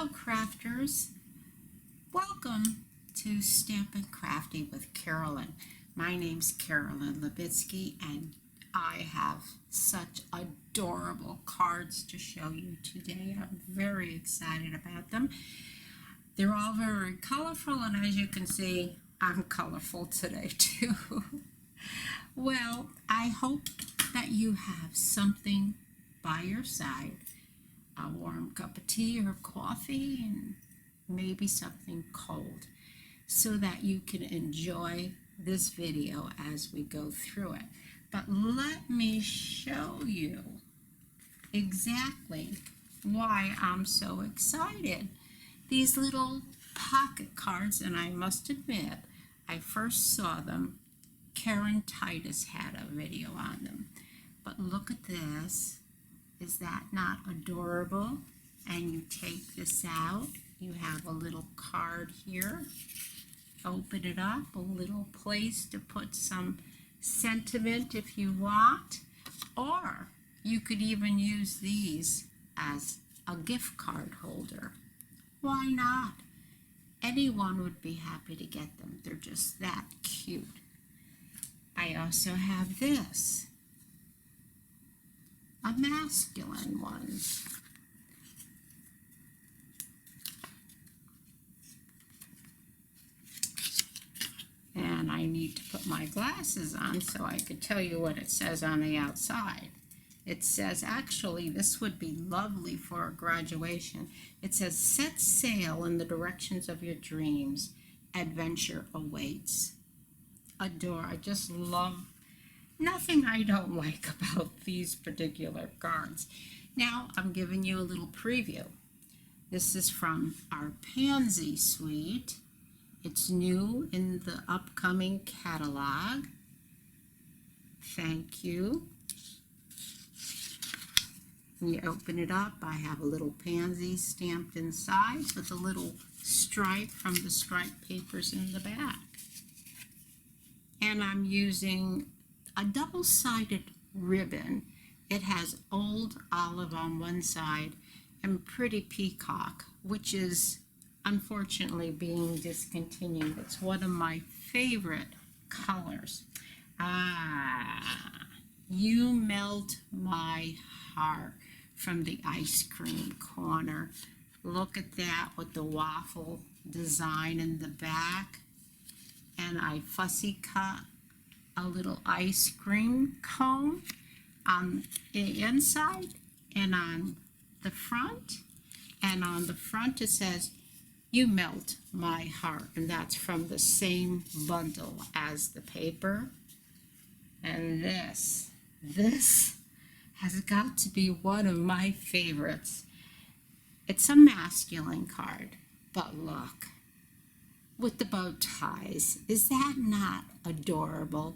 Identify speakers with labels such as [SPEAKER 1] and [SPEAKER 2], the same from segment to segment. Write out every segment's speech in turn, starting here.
[SPEAKER 1] Hello crafters, welcome to Stampin' Crafty with Carolyn. My name's Carolyn Levitsky and I have such adorable cards to show you today. I'm very excited about them. They're all very colorful and as you can see, I'm colorful today too. Well, I hope that you have something by your side. A warm cup of tea or coffee and maybe something cold so that you can enjoy this video as we go through it. But let me show you exactly why I'm so excited. These little pocket cards, and I must admit, I first saw them, Karen Titus had a video on them. But look at this. Is that not adorable? And you take this out, you have a little card here, open it up, a little place to put some sentiment if you want, or you could even use these as a gift card holder. Why not? Anyone would be happy to get them. They're just that cute. I also have this. A masculine one. And I need to put my glasses on so I could tell you what it says on the outside. It says, actually, this would be lovely for a graduation. It says, set sail in the directions of your dreams. Adventure awaits. Adore. I just love nothing I don't like about these particular cards. Now I'm giving you a little preview. This is from our Pansy suite. It's new in the upcoming catalog. Thank you. When you open it up, I have a little pansy stamped inside with a little stripe from the striped papers in the back. And I'm using a double-sided ribbon. It has Old Olive on one side and Pretty Peacock, which is unfortunately being discontinued. It's one of my favorite colors. You Melt My Heart from the Ice Cream Corner. Look at that with the waffle design in the back. And I fussy cut a little ice cream cone on the inside and on the front. And on the front it says, You Melt My Heart. And that's from the same bundle as the paper. And this has got to be one of my favorites. It's a masculine card, but look. With the bow ties. Is that not adorable?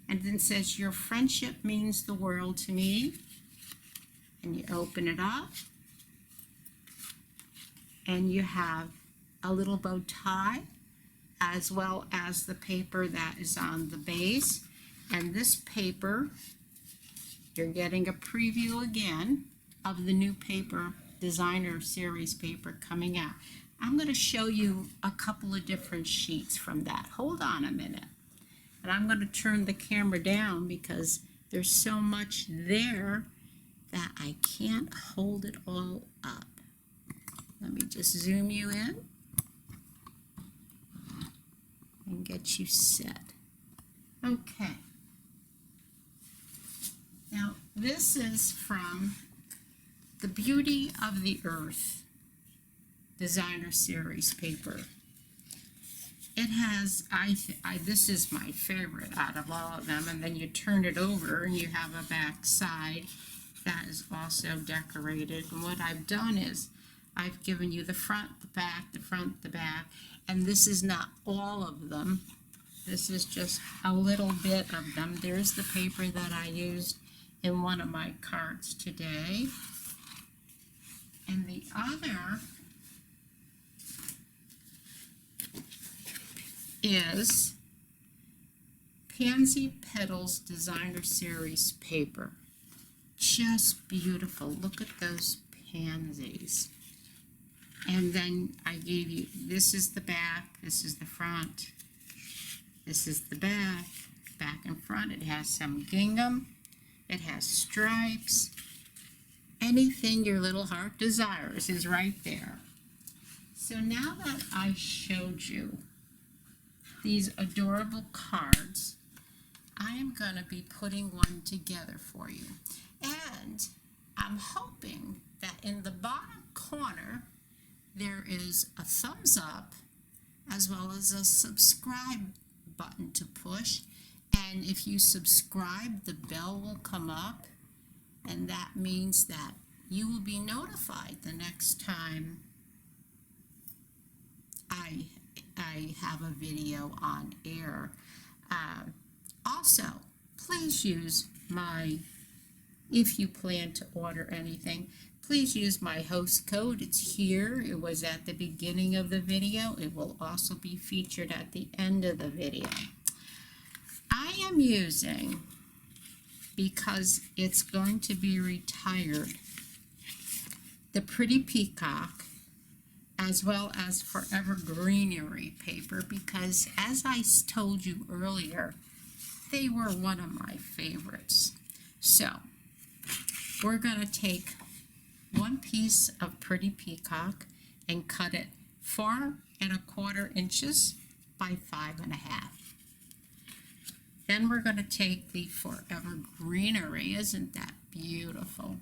[SPEAKER 1] And then says, your friendship means the world to me. And you open it up. And you have a little bow tie, as well as the paper that is on the base. And this paper, you're getting a preview again of the new paper, designer series paper coming out. I'm going to show you a couple of different sheets from that. Hold on a minute. And I'm going to turn the camera down because there's so much there that I can't hold it all up. Let me just zoom you in and get you set. Okay. Now, this is from the Beauty of the Earth designer series paper. It has, this is my favorite out of all of them, and then you turn it over and you have a back side that is also decorated. And what I've done is I've given you the front, the back, the front, the back, and this is not all of them. This is just a little bit of them. There's the paper that I used in one of my cards today. And the other is Pansy Petals Designer Series paper. Just beautiful. Look at those pansies. And then I gave you, this is the back, this is the front, this is the back and front. It has some gingham, it has stripes. Anything your little heart desires is right there. So now that I showed you these adorable cards, I am going to be putting one together for you. And I'm hoping that in the bottom corner there is a thumbs up as well as a subscribe button to push. And if you subscribe, the bell will come up, and that means that you will be notified the next time I have a video on air. Also, please use if you plan to order anything, please use my host code. It's here. It was at the beginning of the video. It will also be featured at the end of the video. I am using, because it's going to be retired, the Pretty Peacock as well as Forever Greenery paper, because as I told you earlier, they were one of my favorites. So we're going to take one piece of Pretty Peacock and cut it 4¼ inches by 5½. Then we're going to take the Forever Greenery, isn't that beautiful?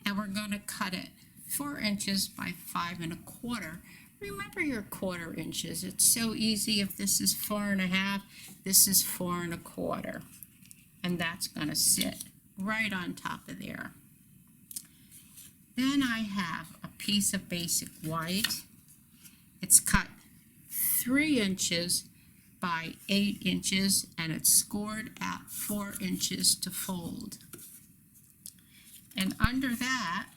[SPEAKER 1] And we're going to cut it 4 inches by 5¼ Remember your 1/4 inches. It's so easy. If this is 4½, this is 4¼ and that's going to sit right on top of there. Then I have a piece of basic white. It's cut 3 inches by 8 inches and it's scored at 4 inches to fold. And under that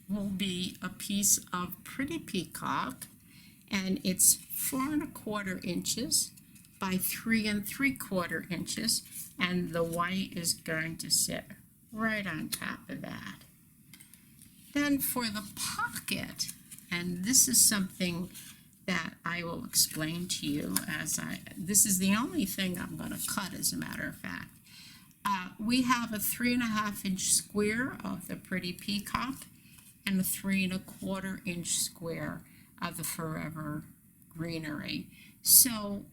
[SPEAKER 1] will be a piece of Pretty Peacock, and it's 4¼ inches by 3¾ inches, and the white is going to sit right on top of that. Then for the pocket, and this is something that I will explain to you this is the only thing I'm going to cut, as a matter of fact. We have a 3½ inch square of the Pretty Peacock and a 3¼ inch square of the Forever Greenery. So,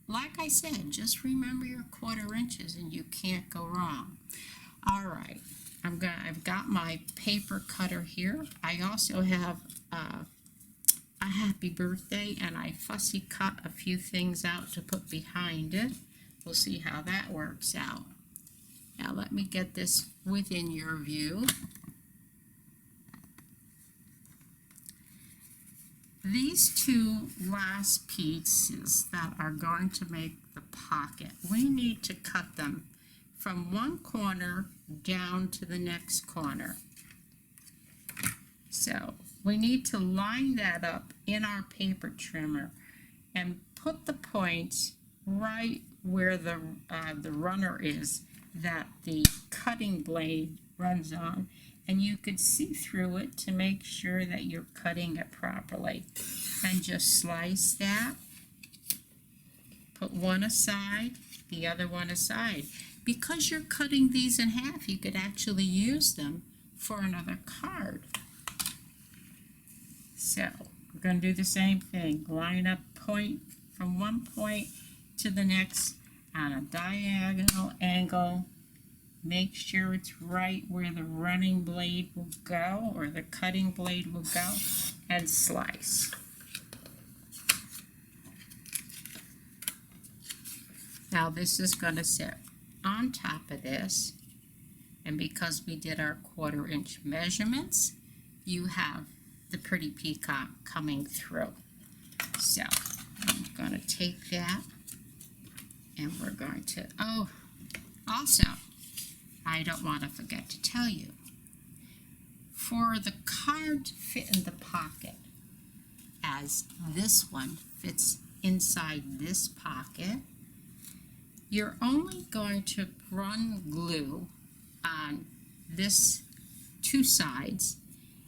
[SPEAKER 1] like I said, just remember your 1/4 inches and you can't go wrong. All right, I've got my paper cutter here. I also have a happy birthday, and I fussy cut a few things out to put behind it. We'll see how that works out. Now let me get this within your view. These two last pieces that are going to make the pocket, we need to cut them from one corner down to the next corner. So we need to line that up in our paper trimmer and put the points right where the runner is that the cutting blade runs on, and you could see through it to make sure that you're cutting it properly. And just slice that, put one aside, the other one aside. Because you're cutting these in half, you could actually use them for another card. So we're going to do the same thing. Line up point from one point to the next on a diagonal angle. Make sure it's right where the running blade will go, or the cutting blade will go, and slice. Now this is going to sit on top of this, and because we did our 1/4 inch measurements, you have the Pretty Peacock coming through. So I'm going to take that, and we're going to, also, I don't want to forget to tell you, for the card to fit in the pocket, as this one fits inside this pocket, you're only going to run glue on this two sides,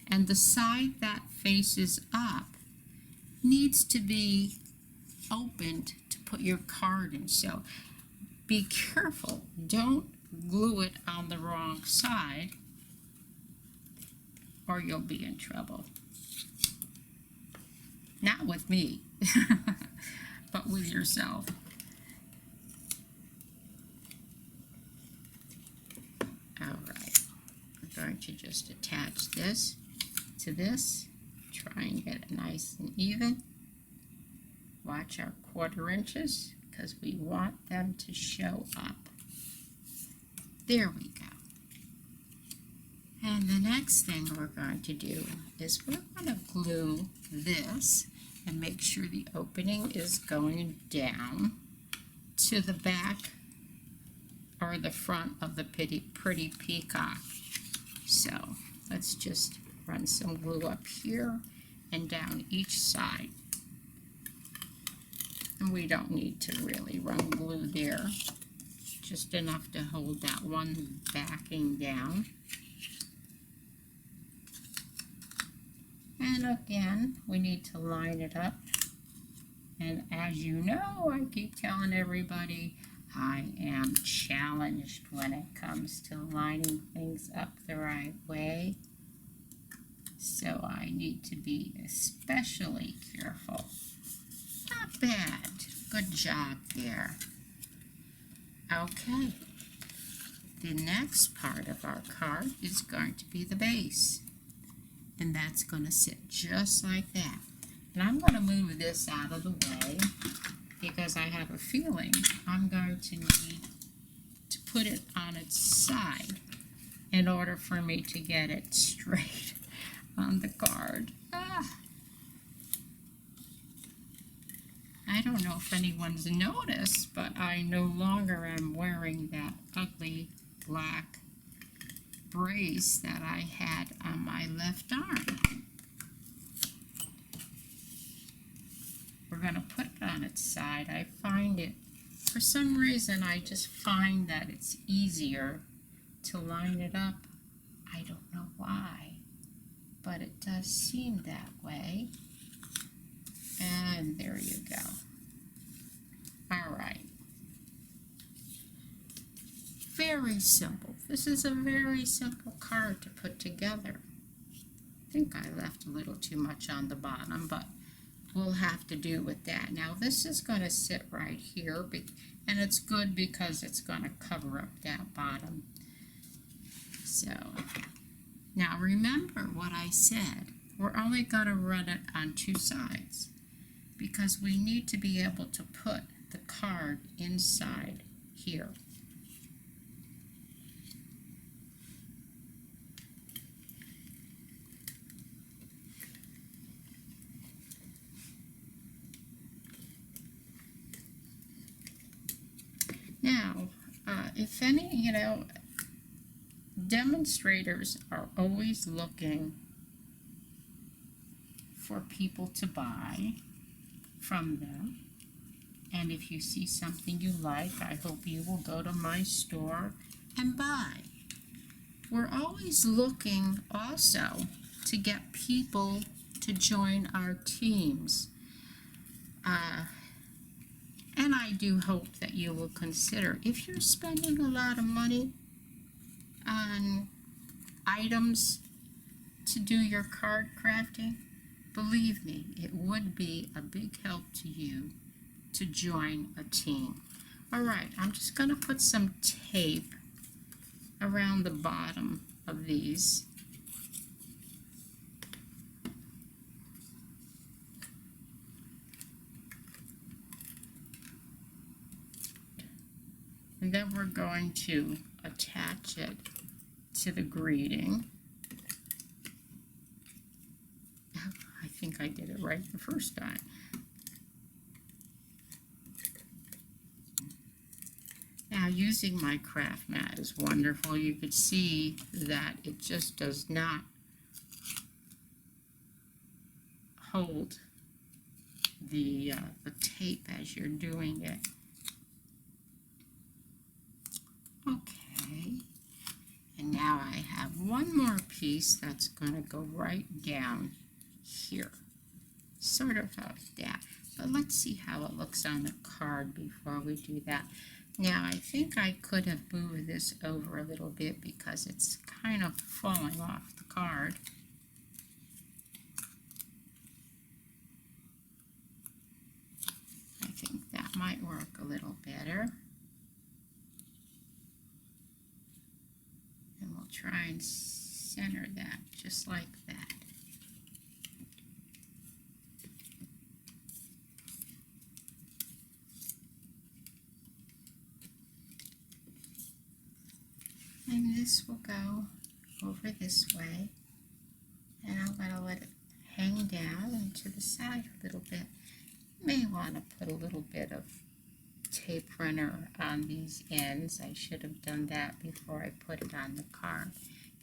[SPEAKER 1] And the side that faces up needs to be opened to put your card in. So be careful. Don't glue it on the wrong side or you'll be in trouble. Not with me, but with yourself. Alright, we're going to just attach this to this. Try and get it nice and even. Watch our 1/4 inches because we want them to show up. There we go. And the next thing we're going to do is we're going to glue this and make sure the opening is going down to the back or the front of the Pretty Peacock. So let's just run some glue up here and down each side. And we don't need to really run glue there, just enough to hold that one backing down. And again, we need to line it up. And as you know, I keep telling everybody, I am challenged when it comes to lining things up the right way. So I need to be especially careful. Not bad. Good job there. Okay. The next part of our card is going to be the base. And that's going to sit just like that. And I'm going to move this out of the way because I have a feeling I'm going to need to put it on its side in order for me to get it straight on the card. I don't know if anyone's noticed, but I no longer am wearing that ugly black brace that I had on my left arm. We're going to put it on its side. I find it, for some reason, I just find that it's easier to line it up. I don't know why, but it does seem that way. And there you go. All right. Very simple. This is a very simple card to put together. I think I left a little too much on the bottom, but we'll have to do with that. Now this is going to sit right here, and it's good because it's going to cover up that bottom. So, now remember what I said. We're only going to run it on 2 sides because we need to be able to put the card inside here. Now, if any, demonstrators are always looking for people to buy from them. And if you see something you like, I hope you will go to my store and buy. We're always looking also to get people to join our teams. And I do hope that you will consider, if you're spending a lot of money on items to do your card crafting, believe me, it would be a big help to you to join a team. All right, I'm just going to put some tape around the bottom of these. And then we're going to attach it to the greeting. I think I did it right the first time. Now, using my craft mat is wonderful. You could see that it just does not hold the tape as you're doing it. Okay, and And now I have one more piece that's going to go right down here. Sort of like that. But let's see how it looks on the card before we do that. Now I think I could have moved this over a little bit because it's kind of falling off the card. I think that might work a little better. And we'll try and center that just like that. And this will go over this way, and I'm going to let it hang down and to the side a little bit. You may want to put a little bit of tape runner on these ends. I should have done that before I put it on the card.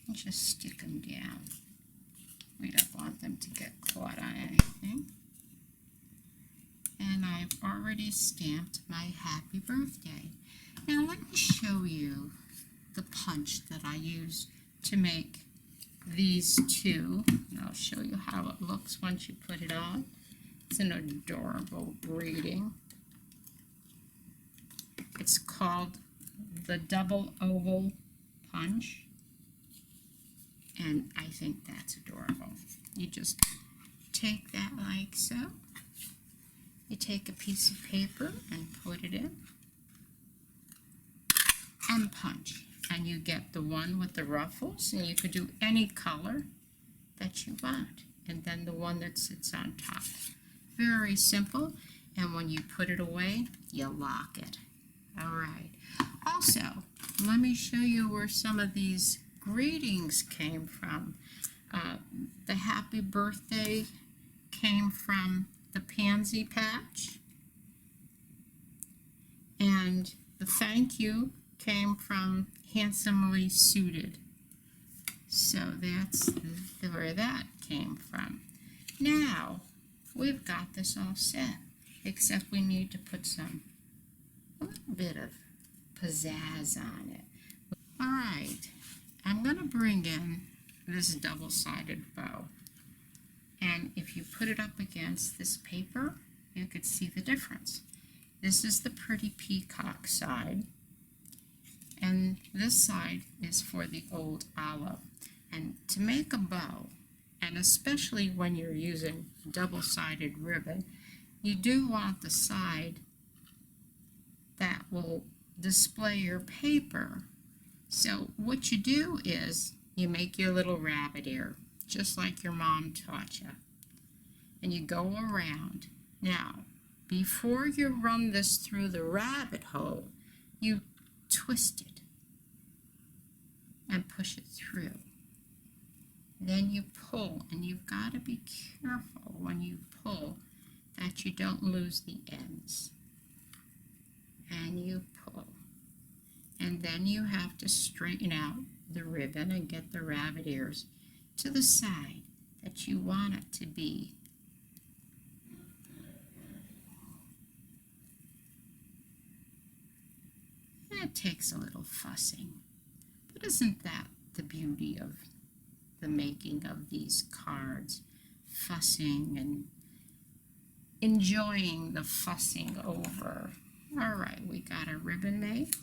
[SPEAKER 1] And just stick them down. We don't want them to get caught on anything. And I've already stamped my happy birthday. Now let me show you the punch that I use to make these two. And I'll show you how it looks once you put it on. It's an adorable greeting. It's called the double oval punch, and I think that's adorable. You just take that like so. You take a piece of paper and put it in and punch, and you get the one with the ruffles, and you could do any color that you want, and then the one that sits on top. Very simple, and when you put it away, you lock it. Alright, also, let me show you where some of these greetings came from. The happy birthday came from the pansy patch, and the thank you came from Handsomely Suited. So that's where that came from. Now, we've got this all set, except we need to put a little bit of pizzazz on it. Alright, I'm going to bring in this double-sided bow. And if you put it up against this paper, you could see the difference. This is the Pretty Peacock side, and this side is for the old olive. And to make a bow, and especially when you're using double-sided ribbon, you do want the side that will display your paper. So what you do is you make your little rabbit ear, just like your mom taught you, and you go around. Now, before you run this through the rabbit hole, you twist it and push it through. Then you pull, and you've got to be careful when you pull that you don't lose the ends. And you pull, and then you have to straighten out the ribbon and get the rabbit ears to the side that you want it to be. And it takes a little fussing, but isn't that the beauty of the making of these cards? Fussing and enjoying the fussing over. Alright, we got a ribbon made.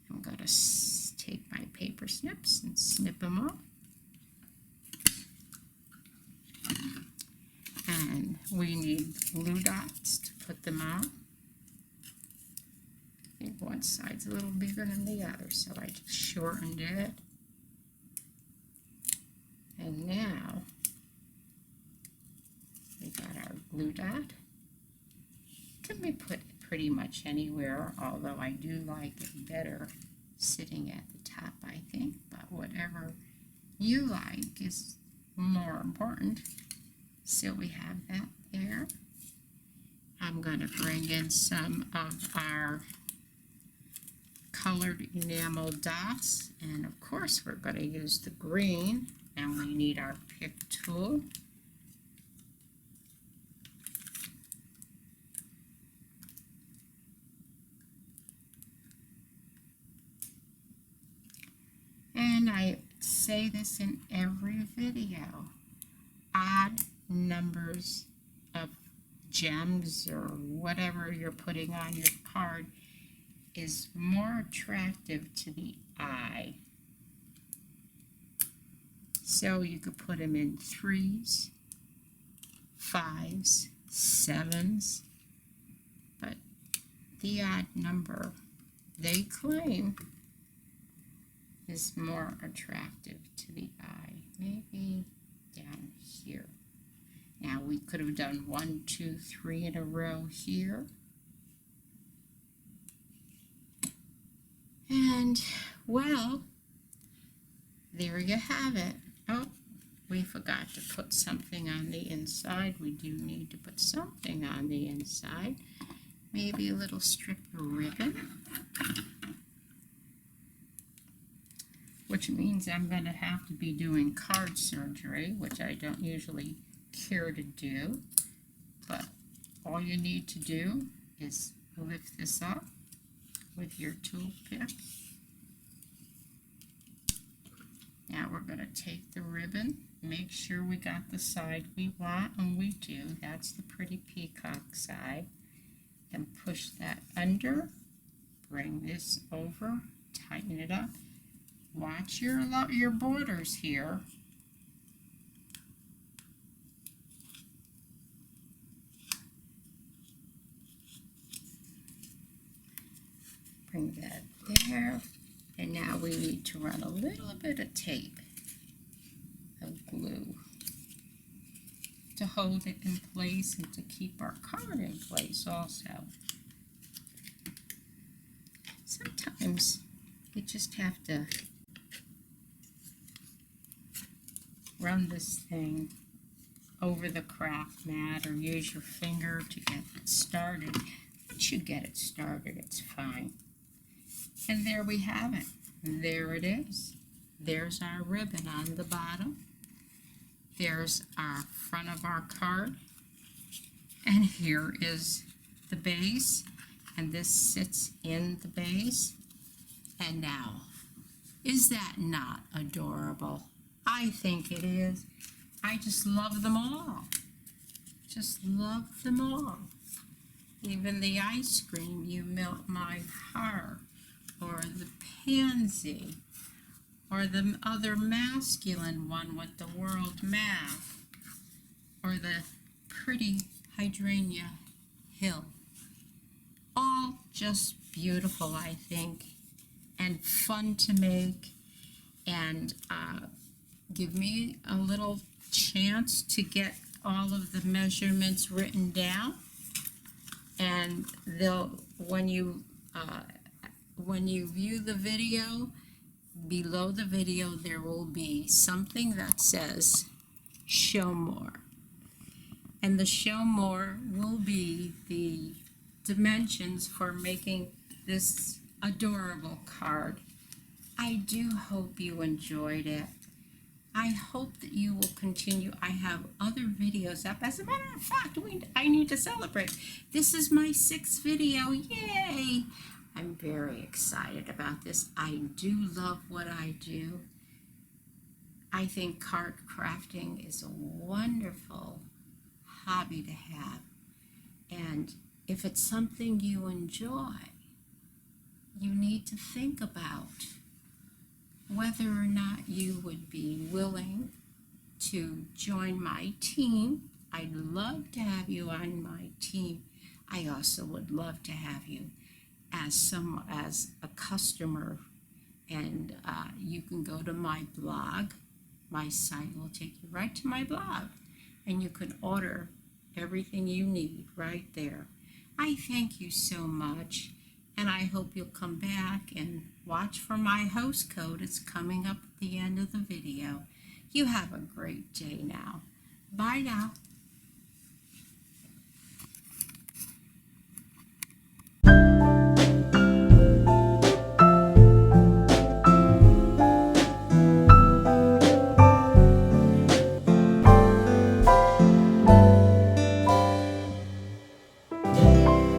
[SPEAKER 1] I'm going to take my paper snips and snip them off. And we need glue dots to put them on. I think one side's a little bigger than the other, so I just shortened it. And now we got our glue dot. Can be put pretty much anywhere, although I do like it better sitting at the top, I think, but whatever you like is more important. So we have that there. I'm going to bring in some of our colored enamel dots, and of course we're going to use the green, and we need our pick tool. And I say this in every video. Odd numbers of gems or whatever you're putting on your card is more attractive to the eye. So you could put them in 3s, 5s, 7s, but the odd number they claim is more attractive to the eye. Maybe down here. Now we could have done 1, 2, 3 in a row here. And, well, there you have it. Oh, we forgot to put something on the inside. We do need to put something on the inside. Maybe a little strip of ribbon. Which means I'm going to have to be doing card surgery, which I don't usually care to do. But all you need to do is lift this up with your tool pick. Now we're going to take the ribbon, make sure we got the side we want, and we do. That's the Pretty Peacock side. And push that under, bring this over, tighten it up. Watch your borders here. Bring that there. And now we need to run a little bit of tape, of glue, to hold it in place and to keep our card in place also. Sometimes you just have to run this thing over the craft mat or use your finger to get it started. Once you get it started, it's fine. And there we have it. There it is. There's our ribbon on the bottom. There's our front of our card. And here is the base. And this sits in the base. And now, is that not adorable? I think it is. I just love them all. Just love them all. Even the ice cream, You Melt My Heart, or the pansy, or the other masculine one with the world map, or the pretty hydrangea hill. All just beautiful, I think, and fun to make, and give me a little chance to get all of the measurements written down, and when you view the video, below the video there will be something that says show more, and the show more will be the dimensions for making this adorable card. I do hope you enjoyed it. I hope that you will continue. I have other videos up. As a matter of fact, I need to celebrate. This is my 6th video. Yay! I'm very excited about this. I do love what I do. I think card crafting is a wonderful hobby to have. And if it's something you enjoy, you need to think about whether or not you would be willing to join my team. I'd love to have you on my team. I also would love to have you as a customer, and you can go to my blog. My site will take you right to my blog, and you can order everything you need right there. I thank you so much, and I hope you'll come back and watch for my host code. It's coming up at the end of the video. You have a great day now. Bye now.